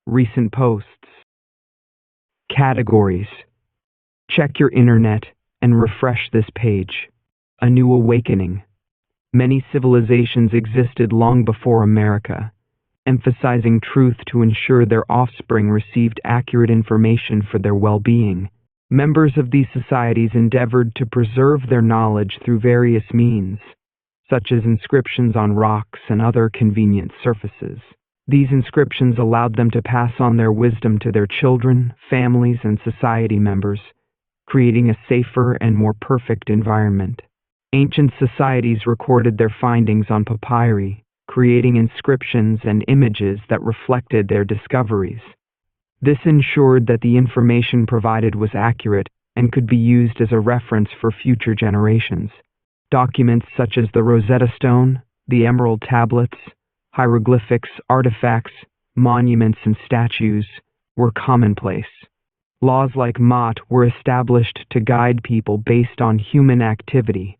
Recent posts. Categories. Check your internet and refresh this page. A new awakening. Many civilizations existed long before America, emphasizing truth to ensure their offspring received accurate information for their well-being. Members of these societies endeavored to preserve their knowledge through various means, such as inscriptions on rocks and other convenient surfaces. These inscriptions allowed them to pass on their wisdom to their children, families, and society members, creating a safer and more perfect environment. Ancient societies recorded their findings on papyri, creating inscriptions and images that reflected their discoveries. This ensured that the information provided was accurate and could be used as a reference for future generations. Documents such as the Rosetta Stone, the Emerald Tablets, hieroglyphics, artifacts, monuments, and statues were commonplace. Laws like Ma'at were established to guide people based on human activity,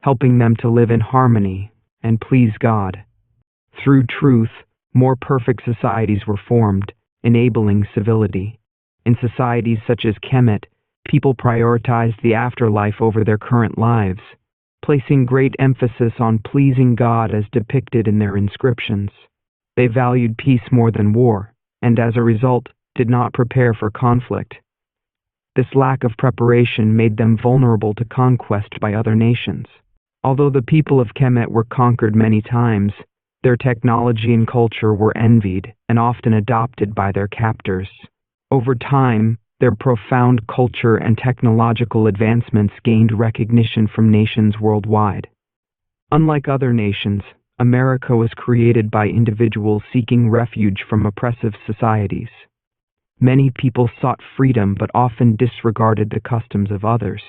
helping them to live in harmony and please God. Through truth, more perfect societies were formed, enabling civility. In societies such as Kemet, people prioritized the afterlife over their current lives, placing great emphasis on pleasing God as depicted in their inscriptions. They valued peace more than war, and as a result, did not prepare for conflict. This lack of preparation made them vulnerable to conquest by other nations. Although the people of Kemet were conquered many times, their technology and culture were envied and often adopted by their captors. Over time, their profound culture and technological advancements gained recognition from nations worldwide. Unlike other nations, America was created by individuals seeking refuge from oppressive societies. Many people sought freedom but often disregarded the customs of others.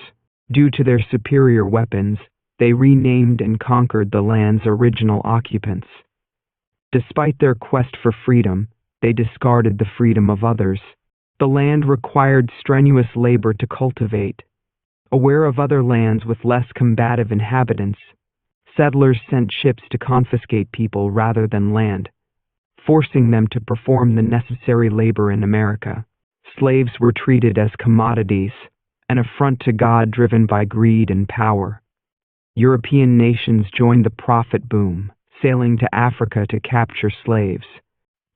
Due to their superior weapons, they renamed and conquered the land's original occupants. Despite their quest for freedom, they discarded the freedom of others. The land required strenuous labor to cultivate. Aware of other lands with less combative inhabitants, settlers sent ships to confiscate people rather than land, forcing them to perform the necessary labor in America. Slaves were treated as commodities, an affront to God driven by greed and power. European nations joined the profit boom, sailing to Africa to capture slaves.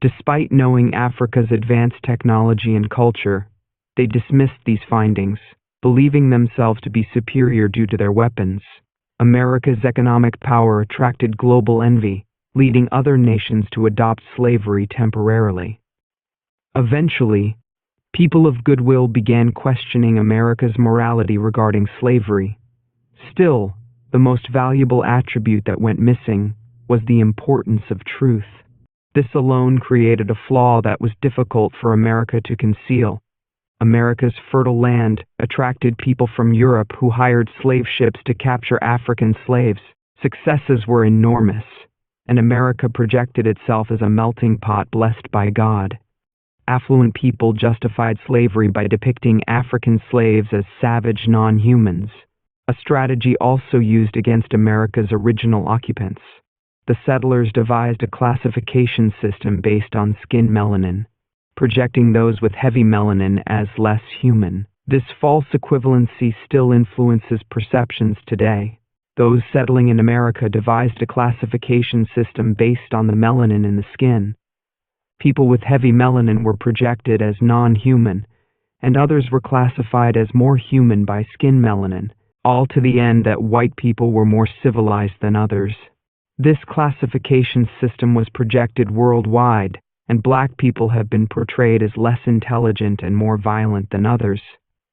Despite knowing Africa's advanced technology and culture, they dismissed these findings, believing themselves to be superior due to their weapons. America's economic power attracted global envy, leading other nations to adopt slavery temporarily. Eventually, people of goodwill began questioning America's morality regarding slavery. Still, the most valuable attribute that went missing was the importance of truth. This alone created a flaw that was difficult for America to conceal. America's fertile land attracted people from Europe who hired slave ships to capture African slaves. Successes were enormous, and America projected itself as a melting pot blessed by God. Affluent people justified slavery by depicting African slaves as savage non-humans, a strategy also used against America's original occupants. The settlers devised a classification system based on skin melanin, projecting those with heavy melanin as less human. This false equivalency still influences perceptions today. Those settling in America devised a classification system based on the melanin in the skin. People with heavy melanin were projected as non-human, and others were classified as more human by skin melanin, all to the end that white people were more civilized than others. This classification system was projected worldwide, and black people have been portrayed as less intelligent and more violent than others.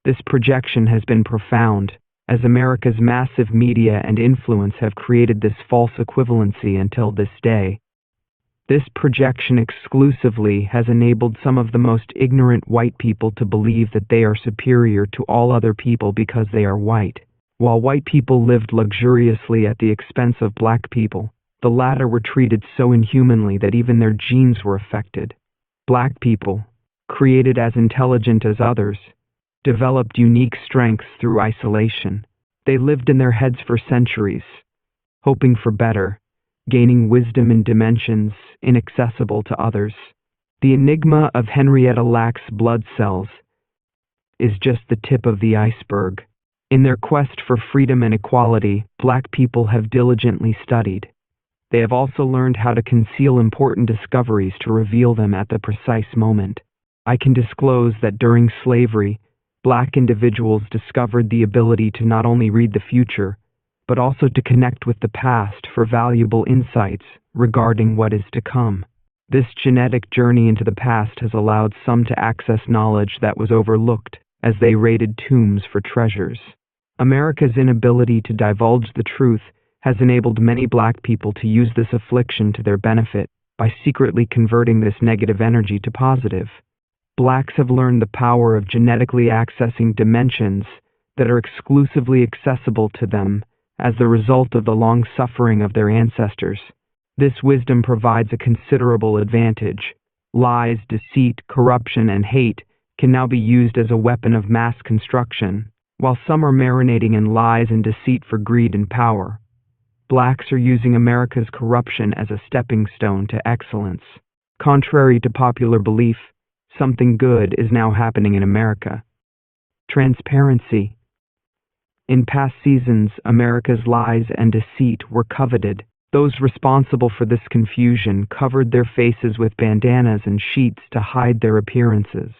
This projection has been profound, as America's massive media and influence have created this false equivalency until this day. This projection exclusively has enabled some of the most ignorant white people to believe that they are superior to all other people because they are white. While white people lived luxuriously at the expense of black people, the latter were treated so inhumanly that even their genes were affected. Black people, created as intelligent as others, developed unique strengths through isolation. They lived in their heads for centuries, hoping for better, gaining wisdom in dimensions inaccessible to others. The enigma of Henrietta Lacks blood cells is just the tip of the iceberg. In their quest for freedom and equality, Black people have diligently studied. They have also learned how to conceal important discoveries to reveal them at the precise moment. I can disclose that during slavery, Black individuals discovered the ability to not only read the future, but also to connect with the past for valuable insights regarding what is to come. This genetic journey into the past has allowed some to access knowledge that was overlooked as they raided tombs for treasures. America's inability to divulge the truth has enabled many Black people to use this affliction to their benefit by secretly converting this negative energy to positive. Blacks have learned the power of genetically accessing dimensions that are exclusively accessible to them as the result of the long suffering of their ancestors. This wisdom provides a considerable advantage. Lies, deceit, corruption, and hate can now be used as a weapon of mass construction. While some are marinating in lies and deceit for greed and power, Blacks are using America's corruption as a stepping stone to excellence. Contrary to popular belief, something good is now happening in America. Transparency. In past seasons, America's lies and deceit were coveted. Those responsible for this confusion covered their faces with bandanas and sheets to hide their appearances.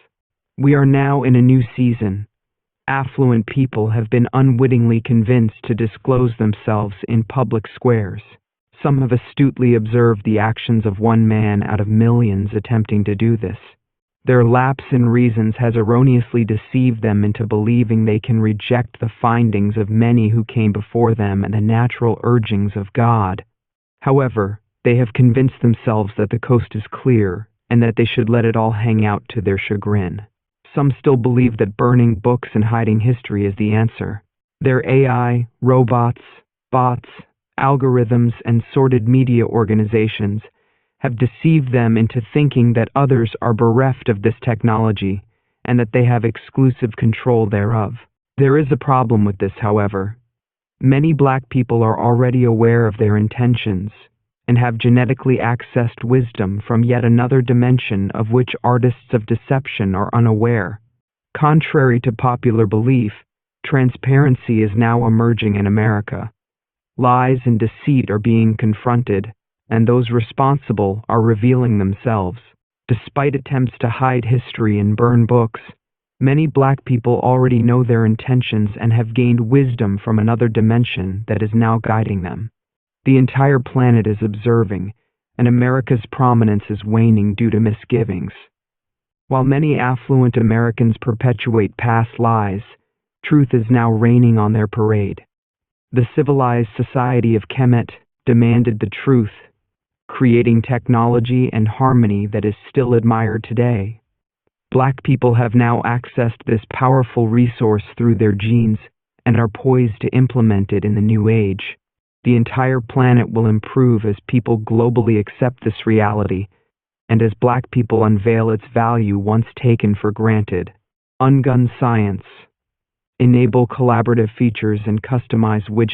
We are now in a new season. Affluent people have been unwittingly convinced to disclose themselves in public squares. Some have astutely observed the actions of one man out of millions attempting to do this. Their lapse in reasons has erroneously deceived them into believing they can reject the findings of many who came before them and the natural urgings of God. However, they have convinced themselves that the coast is clear and that they should let it all hang out to their chagrin. Some still believe that burning books and hiding history is the answer. Their AI, robots, bots, algorithms, and sordid media organizations have deceived them into thinking that others are bereft of this technology and that they have exclusive control thereof. There is a problem with this, however. Many Black people are already aware of their intentions and have genetically accessed wisdom from yet another dimension of which artists of deception are unaware. Contrary to popular belief, transparency is now emerging in America. Lies and deceit are being confronted, and those responsible are revealing themselves. Despite attempts to hide history and burn books, many Black people already know their intentions and have gained wisdom from another dimension that is now guiding them. The entire planet is observing, and America's prominence is waning due to misgivings. While many affluent Americans perpetuate past lies, truth is now raining on their parade. The civilized society of Kemet demanded the truth, creating technology and harmony that is still admired today. Black people have now accessed this powerful resource through their genes and are poised to implement it in the new age. The entire planet will improve as people globally accept this reality, and as Black people unveil its value once taken for granted. Ungun science. Enable collaborative features and customize widgets